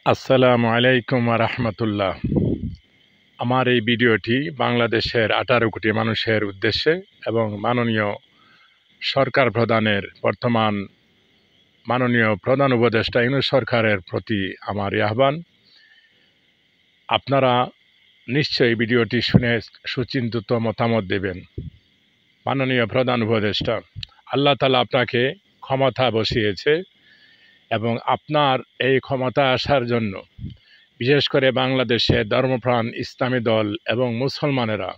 আসসালামু আলাইকুম রাহমাতুল্লাহ। আমার এই ভিডিওটি বাংলাদেশের 18 কোটি মানুষের উদ্দেশ্যে এবং মাননীয় সরকার প্রধানের বর্তমান মাননীয় প্রধান উপদেষ্টা ইউনূস সরকারের প্রতি আমার আহ্বান, আপনারা নিশ্চয়ই ভিডিওটি শুনে সুচিন্তিত মতামত দেবেন। মাননীয় প্রধান উপদেষ্টা, আল্লাহ তাআলা আপনাকে ক্ষমতা বসিয়েছে এবং আপনার এই ক্ষমতা আসার জন্য বিশেষ করে বাংলাদেশে ধর্মপ্রাণ ইসলামী দল এবং মুসলমানেরা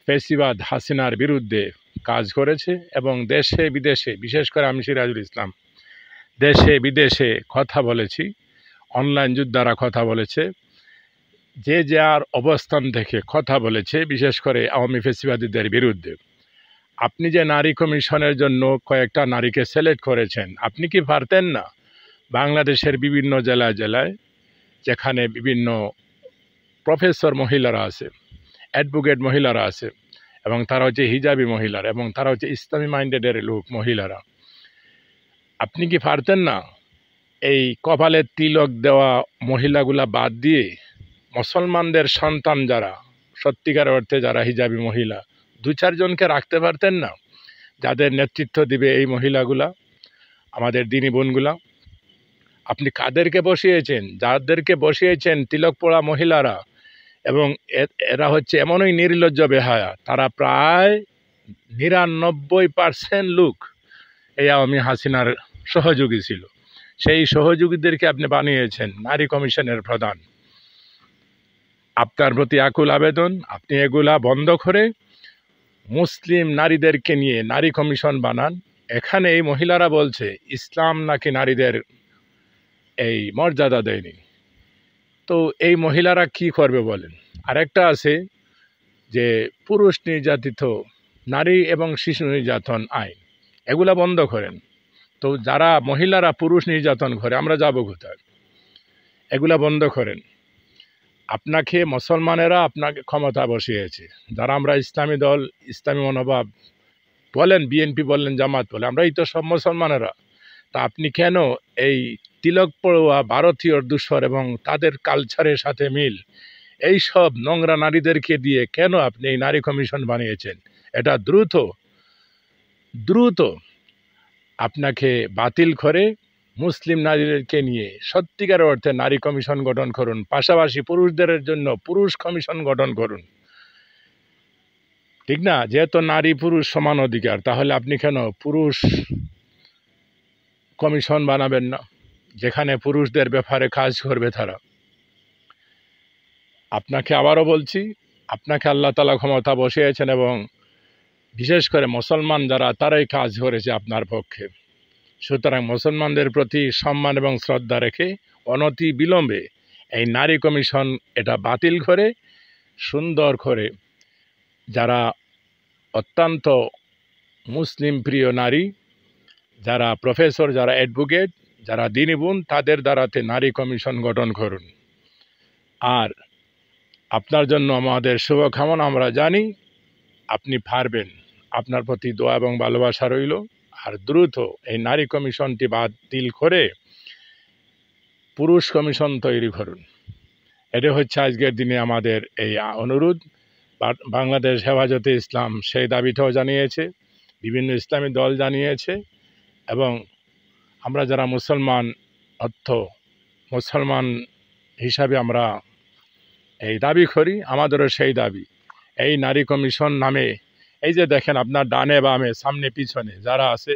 ফ্যাসিবাদ হাসিনার বিরুদ্ধে কাজ করেছে এবং দেশে বিদেশে, বিশেষ করে আমি সিরাজুল ইসলাম, দেশে বিদেশে কথা বলেছি, অনলাইন যোদ্ধারা কথা বলেছে, যে যার অবস্থান থেকে কথা বলেছে, বিশেষ করে আওয়ামী ফ্যাসিবাদীদের বিরুদ্ধে। আপনি যে নারী কমিশনের জন্য কয়েকটা নারীকে সিলেক্ট করেছেন, আপনি কি পারতেন না বাংলাদেশের বিভিন্ন জেলায় জেলায়, যেখানে বিভিন্ন প্রফেসর মহিলারা আছে, অ্যাডভোকেট মহিলারা আছে এবং তারা হচ্ছে হিজাবি মহিলারা এবং তারা হচ্ছে ইসলামী মাইন্ডেডের লোক মহিলারা, আপনি কি পারতেন না এই কপালে তিলক দেওয়া মহিলাগুলা বাদ দিয়ে মুসলমানদের সন্তান যারা সত্যিকার অর্থে যারা হিজাবি মহিলা 2-4 জনকে রাখতে পারতেন না, যাদের নেতৃত্ব দিবে এই মহিলাগুলা, আমাদের দিনী বোনগুলা? আপনি কাদেরকে বসিয়েছেন? যাদেরকে বসিয়েছেন তিলক পড়া মহিলারা এবং এরা হচ্ছে এমনই নির্লজ্জ বেহায়া, তারা প্রায় 99% লোক এই আওয়ামী হাসিনার সহযোগী ছিল। সেই সহযোগীদেরকে আপনি বানিয়েছেন নারী কমিশনের প্রধান। আপনার প্রতি আকুল আবেদন, আপনি এগুলা বন্ধ করে মুসলিম নারীদেরকে নিয়ে নারী কমিশন বানান। এখানে এই মহিলারা বলছে ইসলাম নাকি নারীদের এই মর্যাদা দেয়নি, তো এই মহিলারা কি করবে বলেন? আরেকটা আছে যে পুরুষ নির্যাতিত নারী এবং শিশু নির্যাতন আইন, এগুলা বন্ধ করেন। তো যারা মহিলারা পুরুষ নির্যাতন করে আমরা যাব কোথায়? এগুলা বন্ধ করেন। আপনাকে মুসলমানেরা আপনাকে ক্ষমতা বসিয়েছে, যারা আমরা ইসলামী দল, ইসলামী মনোভাব বলেন, বিএনপি বলেন, জামাত বলে, আমরাই তো সব মুসলমানেরা। তা আপনি কেন এই তিলক পড়ুয়া ভারতীয় দূষর এবং তাদের কালচারের সাথে মিল এই সব নোংরা নারীদেরকে দিয়ে কেন আপনি এই নারী কমিশন বানিয়েছেন? এটা দ্রুত আপনাকে বাতিল করে মুসলিম নারীদেরকে নিয়ে সত্যিকার অর্থে নারী কমিশন গঠন করুন, পাশাপাশি পুরুষদের জন্য পুরুষ কমিশন গঠন করুন। ঠিক না? যেহেতু নারী পুরুষ সমান অধিকার, তাহলে আপনি কেন পুরুষ কমিশন বানাবেন না, যেখানে পুরুষদের ব্যাপারে কাজ করবে তারা? আপনাকে আবারও বলছি, আপনাকে আল্লাহ তাআলা ক্ষমতা বসিয়েছেন এবং বিশেষ করে মুসলমান যারা, তারাই কাজ করেছে আপনার পক্ষে। সুতরাং মুসলমানদের প্রতি সম্মান এবং শ্রদ্ধা রেখে অনতি বিলম্বে এই নারী কমিশন এটা বাতিল করে সুন্দর করে যারা অত্যন্ত মুসলিম প্রিয় নারী, যারা প্রফেসর, যারা অ্যাডভোকেট, যারা দিনী বোন, তাদের দ্বারাতে নারী কমিশন গঠন করুন। আর আপনার জন্য আমাদের শুভকামনা। আমরা জানি আপনি পারবেন, আপনার প্রতি দোয়া এবং ভালোবাসা রইল। আর দ্রুত এই নারী কমিশনটি বাতিল করে পুরুষ কমিশন তৈরি করুন। এটা হচ্ছে আজকের দিনে আমাদের এই অনুরোধ। বাংলাদেশ হেফাজতে ইসলাম সেই দাবিটাও জানিয়েছে, বিভিন্ন ইসলামী দল জানিয়েছে এবং আমরা যারা মুসলমান হিসাবে আমরা এই দাবি করি, আমাদেরও সেই দাবি। এই নারী কমিশন নামে এই যে দেখেন আপনার ডানে বামে সামনে পিছনে যারা আছে,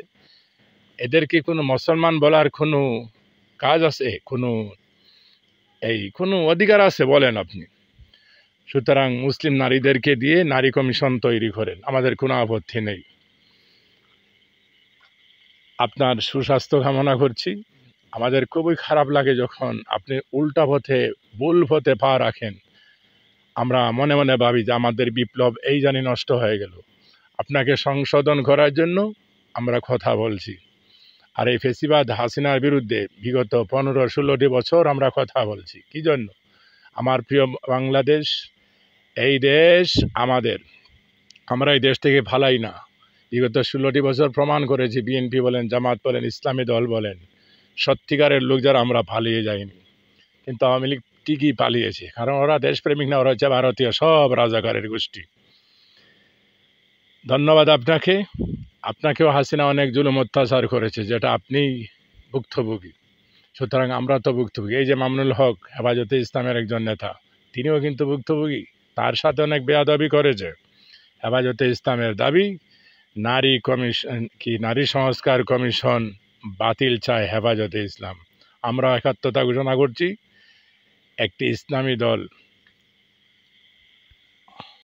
এদেরকে কোনো মুসলমান বলার কোনো কাজ আছে? কোনো অধিকার আছে বলেন আপনি? সুতরাং মুসলিম নারীদেরকে দিয়ে নারী কমিশন তৈরি করেন, আমাদের কোনো আপত্তি নেই। আপনার সুস্বাস্থ্য কামনা করছি। আমাদের খুবই খারাপ লাগে যখন আপনি উল্টা পথে, ভুল পথে পা রাখেন। আমরা মনে মনে ভাবি যে আমাদের বিপ্লব এই জানি নষ্ট হয়ে গেল। আপনাকে সংশোধন করার জন্য আমরা কথা বলছি। আর এই ফেসিবাদ হাসিনার বিরুদ্ধে বিগত 15-16টি বছর আমরা কথা বলছি। কি জন্য? আমার প্রিয় বাংলাদেশ, এই দেশ আমাদের, আমরা এই দেশ থেকে ফালাই না। বিগত 16টি বছর প্রমাণ করেছি, বিএনপি বলেন, জামাত বলেন, ইসলামী দল বলেন, সত্যিকারের লোক যারা, আমরা পালিয়ে যাইনি। কিন্তু আওয়ামী লীগ ঠিকই পালিয়েছে, কারণ ওরা দেশপ্রেমিক না, ওরা হচ্ছে ভারতীয় সব রাজাকারের গোষ্ঠী। ধন্যবাদ আপনাকে। আপনাকেও হাসিনা অনেক জুলুম অত্যাচার করেছে, যেটা আপনি ভুক্তভোগী। সুতরাং আমরা তো ভুক্তভোগী। এই যে মামুনুল হক, হেফাজতে ইসলামের একজন নেতা, তিনিও কিন্তু ভুক্তভোগী। তার সাথে অনেক বেয়াদবি করেছে। হেফাজতে ইসলামের দাবি, নারী সংস্কার কমিশন বাতিল চায় হেফাজতে ইসলাম। আমরা একাত্মতা ঘোষণা করছি। একটি ইসলামী দল